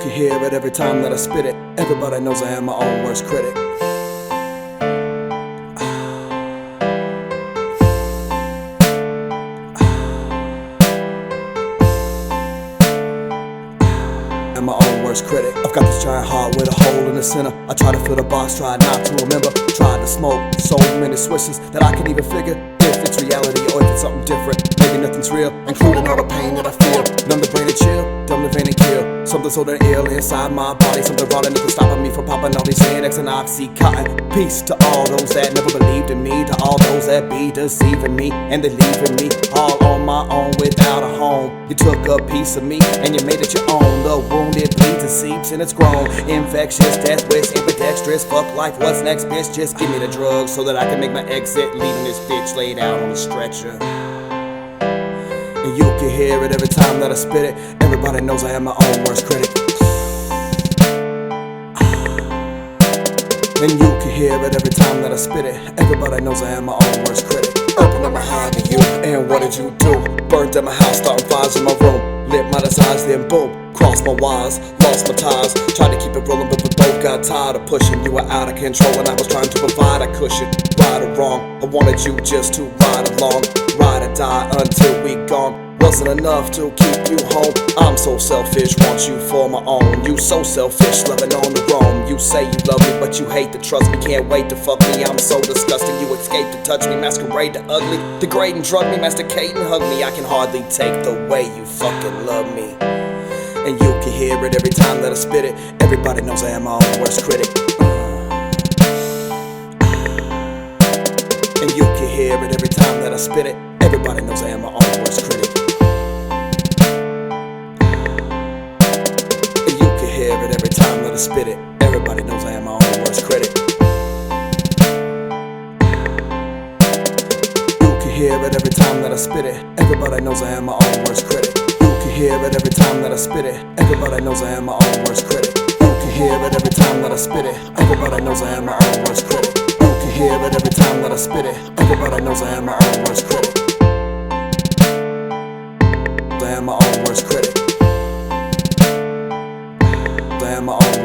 can hear it every time that I spit it. Everybody knows I am my own worst critic. I'm my own worst critic. I've got this giant heart with a hole in the center. I try to fill the box, try not to remember. Tried to smoke so many swishes that I can't even figure if it's reality or if it's something different. Maybe nothing's real, including all the pain that I feel. Numb the brain and chill, dumb the vein and kill. Something so damn ill inside my body, something rotten that stopping me from popping all these Xanax and Oxycontin. Peace to all those that never believed in me, to all those that be deceiving me, and they leaving me all on my own without a home. You took a piece of me and you made it your own. The wound it bleeds and seeps and it's grown. Infectious, death wish, ambidextrous. Fuck life, what's next, bitch? Just give me the drugs so that I can make my exit, leaving this bitch laid out on a stretcher. And you can hear it every time that I spit it. Everybody knows I am my own worst critic. And you can hear it every time that I spit it. Everybody knows I am my own worst critic. Open up my hand to you, and what did you do? Burned down my house, starting fires in my room. Lit my desires, then boom, crossed my wires, lost my ties. Tried to keep it rolling, but we both got tired of pushing. You were out of control, and I was trying to provide a cushion. Right or wrong, I wanted you just to ride along, ride or die until we gone. Wasn't enough to keep you home. I'm so selfish, want you for my own. You so selfish, loving on the roam. You say you love me, but you hate to trust me. Can't wait to fuck me, I'm so disgusting. You escape to touch me, masquerade to ugly. Degrade and drug me, masticate and hug me. I can hardly take the way you fucking love me. And you can hear it every time that I spit it. Everybody knows I am my own worst critic. And you can hear it every time that I spit it. Everybody knows I am my own worst critic. Hear it every time that I spit it. Everybody knows I am my own worst critic. You can hear it every time that I spit it. Everybody knows I am my own worst critic. You can hear it every time that I spit it. Everybody knows I am my own worst critic. You can hear it every time that I spit it. Everybody knows I am my own worst critic. You can hear it every time that I spit it. Everybody knows I am my own worst critic. I am my own worst critic. I am my own